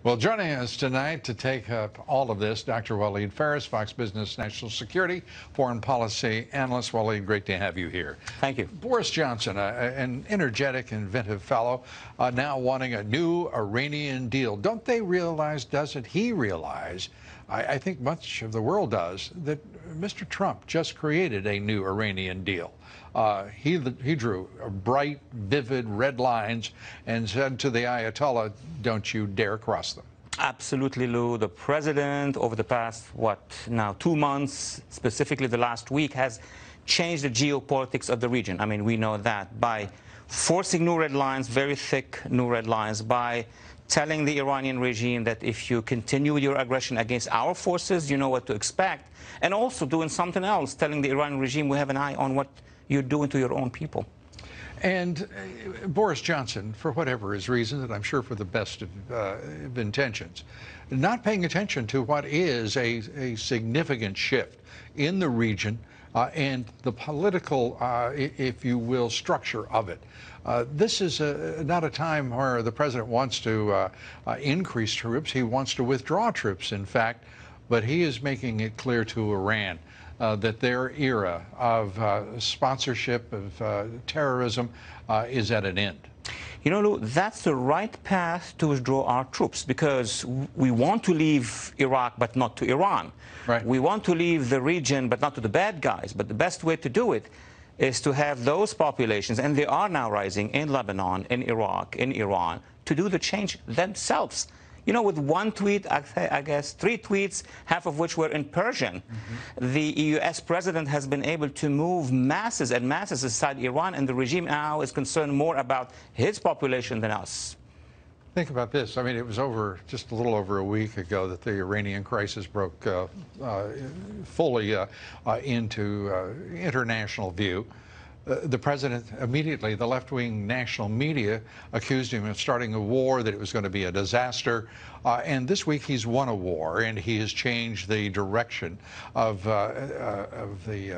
Well, joining us tonight to take up all of this, Dr. Waleed Phares, Fox Business National Security Foreign Policy Analyst. Waleed, great to have you here. Thank you. Boris Johnson, an energetic, inventive fellow, now wanting a new Iranian deal. Don't they realize, doesn't he realize, I think much of the world does, that Mr. Trump just created a new Iranian deal? He drew bright, vivid red lines and said to the Ayatollah, don't you dare cross them. Absolutely, Lou. The president, over the past, 2 months, specifically the last week, has changed the geopolitics of the region. I mean, we know that by forcing new red lines, very thick new red lines, by telling the Iranian regime that if you continue with your aggression against our forces, you know what to expect, and also doing something else, telling the Iranian regime we have an eye on what you're doing to your own people. And Boris Johnson, for whatever his reason, and I'm sure for the best of intentions, not paying attention to what is a significant shift in the region and the political, if you will, structure of it. This is not a time where the president wants to increase troops. He wants to withdraw troops, in fact, but he is making it clear to Iran that their era of sponsorship of terrorism is at an end. You know, Lou, that's the right path to withdraw our troops, because we want to leave Iraq, but not to Iran. Right. We want to leave the region, but not to the bad guys. But the best way to do it is to have those populations, and they are now rising in Lebanon, in Iraq, in Iran, to do the change themselves. You know, with one tweet, I guess 3 tweets, half of which were in Persian, the U.S. president has been able to move masses and masses aside Iran, and the regime now is concerned more about his population than us. Think about this. I mean, it was just a little over a week ago that the Iranian crisis broke fully into international view. The president immediately, the left-wing national media accused him of starting a war, that it was going to be a disaster. And this week he's won a war, and he has changed the direction of the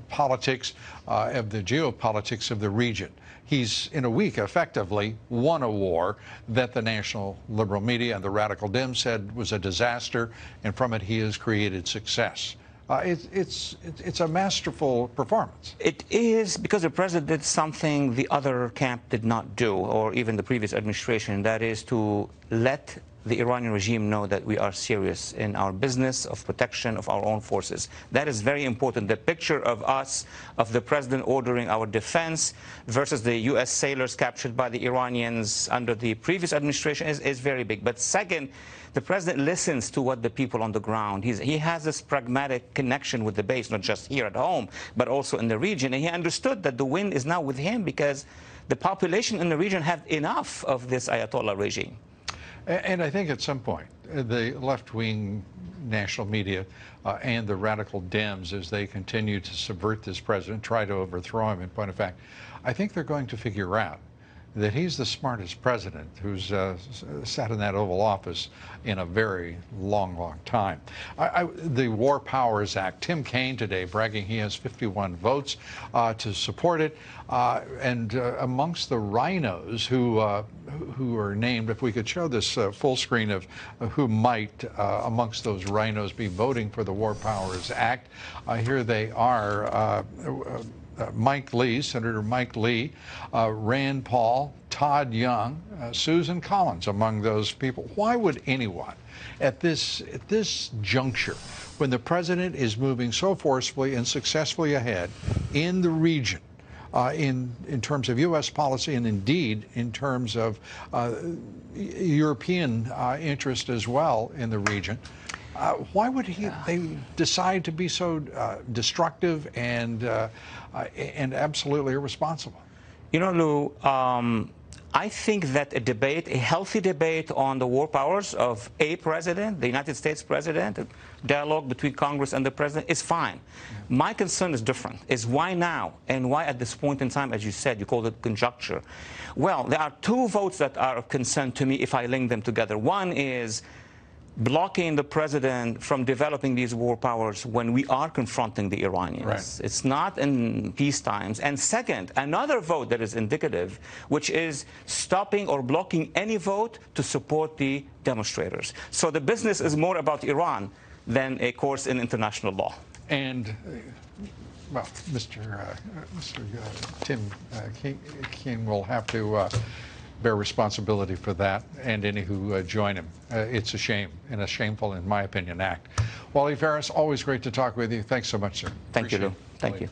politics, of the geopolitics of the region. He's, in a week, effectively won a war that the national liberal media and the radical Dems said was a disaster, and from it he has created success. It's a masterful performance. It is, because the president did something the other camp did not do, or even the previous administration, that is to let the Iranian regime know that we are serious in our business of protection of our own forces. That is very important. The picture of us, of the president ordering our defense versus the U.S. sailors captured by the Iranians under the previous administration is very big. But second, the president listens to what the people on the ground. He has this pragmatic connection with the base, not just here at home, but also in the region. And he understood that the wind is now with him, because the population in the region have enough of this Ayatollah regime. And I think at some point, the left-wing national media and the radical Dems, as they continue to subvert this president, try to overthrow him, in point of fact, I think they're going to figure out that he's the smartest president who's sat in that Oval Office in a very long time. The War Powers Act, Tim Kaine today bragging he has 51 votes to support it, and amongst the rhinos who are named, if we could show this full screen of who might amongst those rhinos be voting for the War Powers Act, here they are. Mike Lee, Senator Mike Lee, Rand Paul, Todd Young, Susan Collins among those people. Why would anyone at this juncture, when the president is moving so forcefully and successfully ahead in the region, in terms of U.S. policy and indeed in terms of European interest as well in the region, why would they decide to be so destructive and absolutely irresponsible? You know, Lou, I think that a healthy debate on the war powers of a president, the United States president, a dialogue between Congress and the president is fine. My concern is different, is why now, and why at this point in time, as you said, you called it conjuncture. Well, there are 2 votes that are of concern to me if I link them together. One is blocking the president from developing these war powers when we are confronting the Iranians. Right. It's not in peace times. And second, another vote that is indicative, which is stopping or blocking any vote to support the demonstrators. So the business is more about Iran than a course in international law. And, well, Mr. Tim King will have to bear responsibility for that, and any who join him. It's a shame, and a shameful, in my opinion, act. Wally Phares, always great to talk with you. Thanks so much, sir. Thank you, Lou. Appreciate it. Thank you.